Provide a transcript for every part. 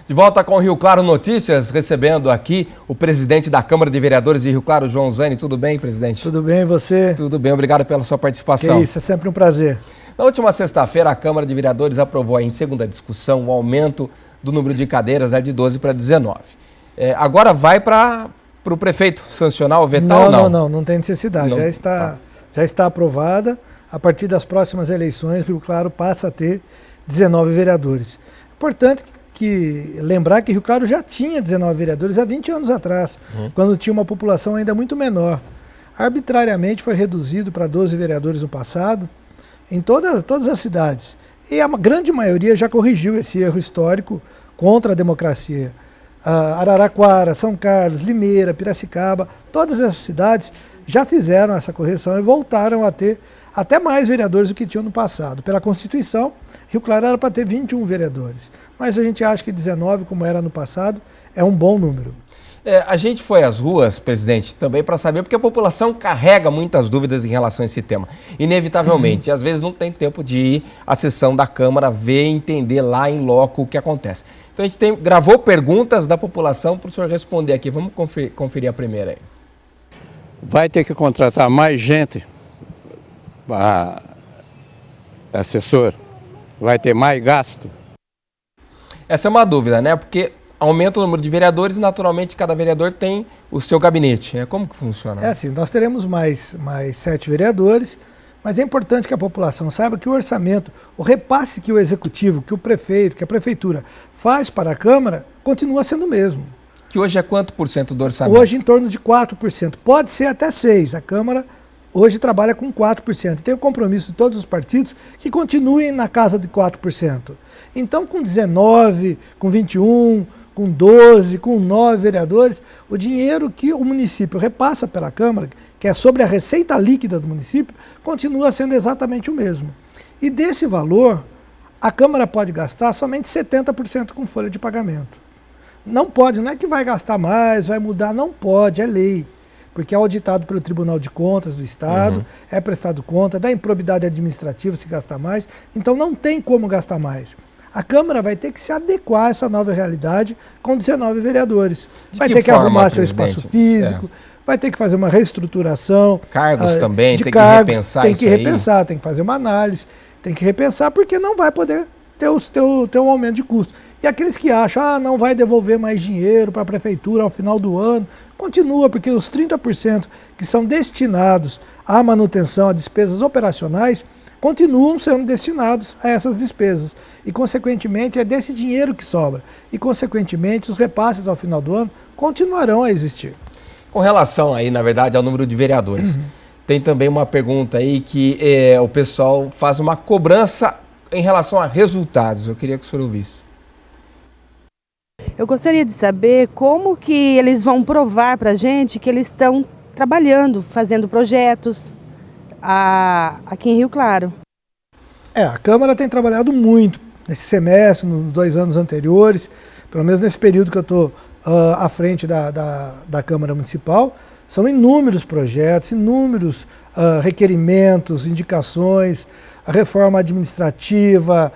De volta com o Rio Claro Notícias, recebendo aqui o presidente da Câmara de Vereadores de Rio Claro, João Zani. Tudo bem, presidente? Tudo bem, e você? Tudo bem, obrigado pela sua participação. Que isso, é sempre um prazer. Na última sexta-feira, a Câmara de Vereadores aprovou em segunda discussão o aumento do número de cadeiras, de 12 para 19. Agora vai para o prefeito sancionar ou vetar ou não? Não tem necessidade. Não, já está aprovada. A partir das próximas eleições, Rio Claro passa a ter 19 vereadores. Importante lembrar que Rio Claro já tinha 19 vereadores há 20 anos atrás, quando tinha uma população ainda muito menor. Arbitrariamente foi reduzido para 12 vereadores no passado, em todas as cidades. E a grande maioria já corrigiu esse erro histórico contra a democracia. Araraquara, São Carlos, Limeira, Piracicaba, todas essas cidades já fizeram essa correção e voltaram a ter até mais vereadores do que tinham no passado. Pela Constituição, Rio Claro era para ter 21 vereadores, mas a gente acha que 19, como era no passado, é um bom número. A gente foi às ruas, presidente, também para saber, porque a população carrega muitas dúvidas em relação a esse tema, inevitavelmente. E às vezes não tem tempo de ir à sessão da Câmara, ver e entender lá em loco o que acontece. Então a gente gravou perguntas da população para o senhor responder aqui. Vamos conferir a primeira aí. Vai ter que contratar mais gente, assessor? Vai ter mais gasto? Essa é uma dúvida, né? Porque aumenta o número de vereadores e, naturalmente, cada vereador tem o seu gabinete. Como que funciona? É assim, nós teremos mais 7 vereadores, mas é importante que a população saiba que o orçamento, o repasse que o executivo, que o prefeito, que a prefeitura faz para a Câmara, continua sendo o mesmo. Que hoje é quanto por cento do orçamento? Hoje em torno de 4%. Pode ser até 6%. A Câmara hoje trabalha com 4%. Tem o compromisso de todos os partidos que continuem na casa de 4%. Então, com 19, com 21, com 12, com 9 vereadores, o dinheiro que o município repassa pela Câmara, que é sobre a receita líquida do município, continua sendo exatamente o mesmo. E desse valor, a Câmara pode gastar somente 70% com folha de pagamento. Não pode, não é que vai gastar mais, vai mudar, não pode, é lei. Porque é auditado pelo Tribunal de Contas do Estado, é prestado conta, da improbidade administrativa se gastar mais, então não tem como gastar mais. A Câmara vai ter que se adequar a essa nova realidade com 19 vereadores. Vai ter que arrumar seu espaço físico, vai ter que fazer uma reestruturação. Cargos também, tem que repensar tem que repensar, tem que fazer uma análise, tem que repensar, porque não vai poder ter um aumento de custo. E aqueles que acham, não vai devolver mais dinheiro para a prefeitura ao final do ano, continua, porque os 30% que são destinados à manutenção, a despesas operacionais, continuam sendo destinados a essas despesas. E, consequentemente, é desse dinheiro que sobra. E, consequentemente, os repasses ao final do ano continuarão a existir. Com relação aí, na verdade, ao número de vereadores, tem também uma pergunta aí que o pessoal faz uma cobrança em relação a resultados. Eu queria que o senhor ouvisse. Eu gostaria de saber como que eles vão provar para a gente que eles estão trabalhando, fazendo projetos aqui em Rio Claro. A Câmara tem trabalhado muito nesse semestre, nos 2 anos anteriores, pelo menos nesse período que eu estou à frente da Câmara Municipal. São inúmeros projetos, inúmeros requerimentos, indicações, a reforma administrativa,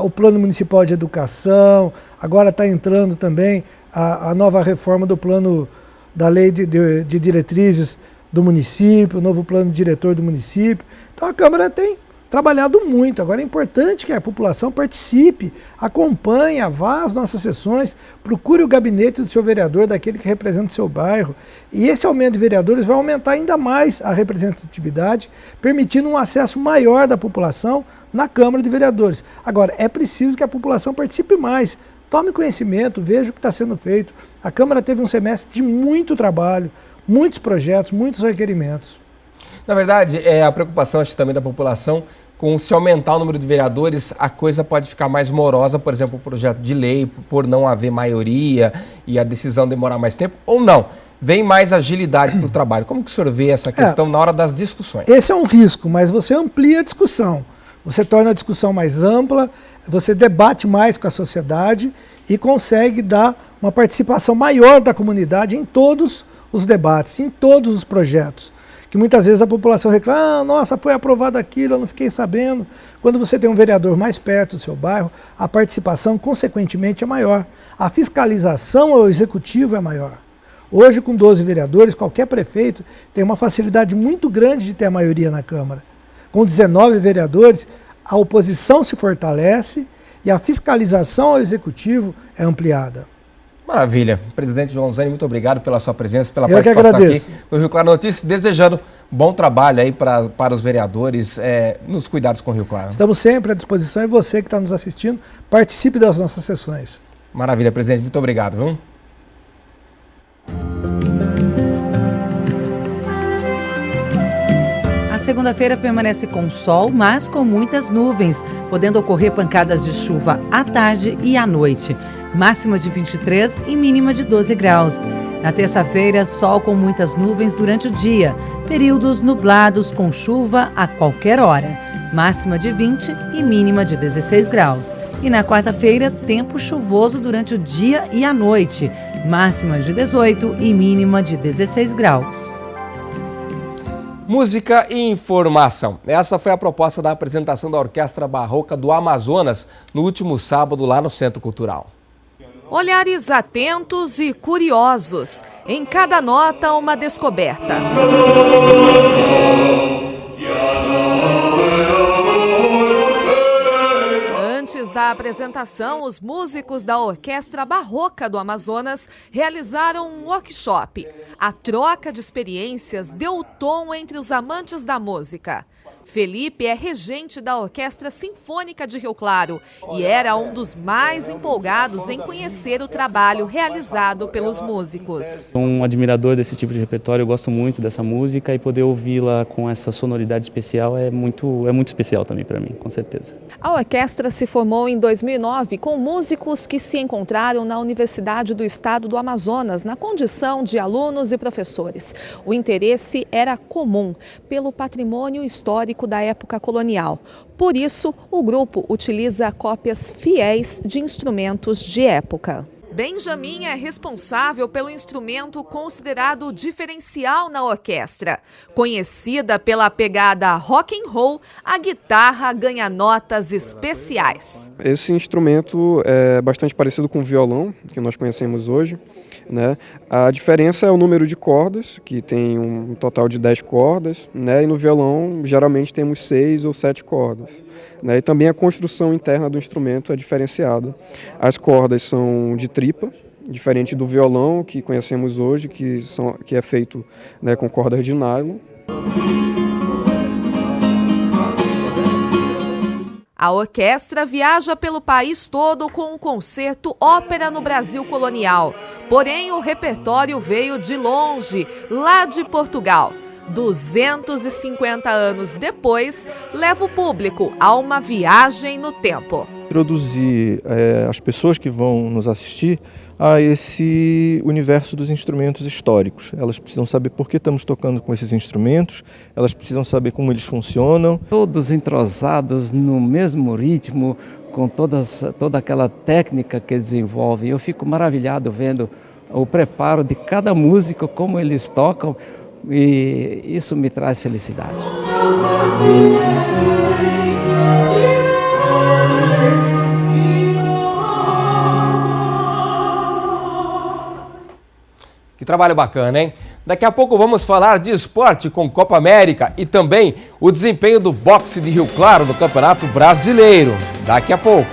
o Plano Municipal de Educação, agora está entrando também a nova reforma do plano da Lei de Diretrizes do município, o novo plano diretor do município. Então a Câmara tem trabalhado muito. Agora é importante que a população participe, acompanhe, vá às nossas sessões, procure o gabinete do seu vereador, daquele que representa o seu bairro. E esse aumento de vereadores vai aumentar ainda mais a representatividade, permitindo um acesso maior da população na Câmara de Vereadores. Agora, é preciso que a população participe mais, tome conhecimento, veja o que está sendo feito. A Câmara teve um semestre de muito trabalho, muitos projetos, muitos requerimentos. Na verdade, a preocupação, acho, também da população, com se aumentar o número de vereadores, a coisa pode ficar mais morosa, por exemplo, o projeto de lei, por não haver maioria e a decisão demorar mais tempo, ou não? Vem mais agilidade para o trabalho. Como que o senhor vê essa questão na hora das discussões? Esse é um risco, mas você amplia a discussão. Você torna a discussão mais ampla, você debate mais com a sociedade e consegue dar uma participação maior da comunidade em todos os debates, em todos os projetos. que muitas vezes a população reclama, nossa, foi aprovado aquilo, eu não fiquei sabendo. Quando você tem um vereador mais perto do seu bairro, a participação, consequentemente, é maior. A fiscalização ao executivo é maior. Hoje, com 12 vereadores, qualquer prefeito tem uma facilidade muito grande de ter a maioria na Câmara. Com 19 vereadores, a oposição se fortalece e a fiscalização ao executivo é ampliada. Maravilha. Presidente João Zani, muito obrigado pela sua presença, pela Eu participação que agradeço. aqui no Rio Claro Notícias, desejando bom trabalho aí para os vereadores nos cuidados com o Rio Claro. Estamos sempre à disposição e você que está nos assistindo, participe das nossas sessões. Maravilha, presidente. Muito obrigado, viu? A segunda-feira permanece com sol, mas com muitas nuvens, podendo ocorrer pancadas de chuva à tarde e à noite. Máxima de 23 e mínima de 12 graus. Na terça-feira, sol com muitas nuvens durante o dia, períodos nublados com chuva a qualquer hora. Máxima de 20 e mínima de 16 graus. E na quarta-feira, tempo chuvoso durante o dia e a noite. Máxima de 18 e mínima de 16 graus. Música e informação. Essa foi a proposta da apresentação da Orquestra Barroca do Amazonas no último sábado lá no Centro Cultural. Olhares atentos e curiosos. Em cada nota, uma descoberta. Antes da apresentação, os músicos da Orquestra Barroca do Amazonas realizaram um workshop. A troca de experiências deu o tom entre os amantes da música. Felipe é regente da Orquestra Sinfônica de Rio Claro e era um dos mais empolgados em conhecer o trabalho realizado pelos músicos. Sou um admirador desse tipo de repertório, eu gosto muito dessa música e poder ouvi-la com essa sonoridade especial é muito especial também para mim, com certeza. A orquestra se formou em 2009 com músicos que se encontraram na Universidade do Estado do Amazonas, na condição de alunos e professores. O interesse era comum pelo patrimônio histórico da época colonial. Por isso, o grupo utiliza cópias fiéis de instrumentos de época. Benjamin é responsável pelo instrumento considerado diferencial na orquestra. Conhecida pela pegada rock and roll, a guitarra ganha notas especiais. Esse instrumento é bastante parecido com o violão, que nós conhecemos hoje, né? A diferença é o número de cordas, que tem um total de 10 cordas, né? E no violão geralmente temos 6 ou 7 cordas, né? E também a construção interna do instrumento é diferenciada. As cordas são de tripa, diferente do violão que conhecemos hoje, que é feito, né, com cordas de nylon. A orquestra viaja pelo país todo com o concerto Ópera no Brasil Colonial. Porém, o repertório veio de longe, lá de Portugal. 250 anos depois, leva o público a uma viagem no tempo. Introduzir as pessoas que vão nos assistir a esse universo dos instrumentos históricos. Elas precisam saber por que estamos tocando com esses instrumentos, elas precisam saber como eles funcionam. Todos entrosados no mesmo ritmo, com toda aquela técnica que desenvolvem. Eu fico maravilhado vendo o preparo de cada músico, como eles tocam, e isso me traz felicidade. Que trabalho bacana, hein? Daqui a pouco vamos falar de esporte com Copa América e também o desempenho do boxe de Rio Claro no Campeonato Brasileiro. Daqui a pouco.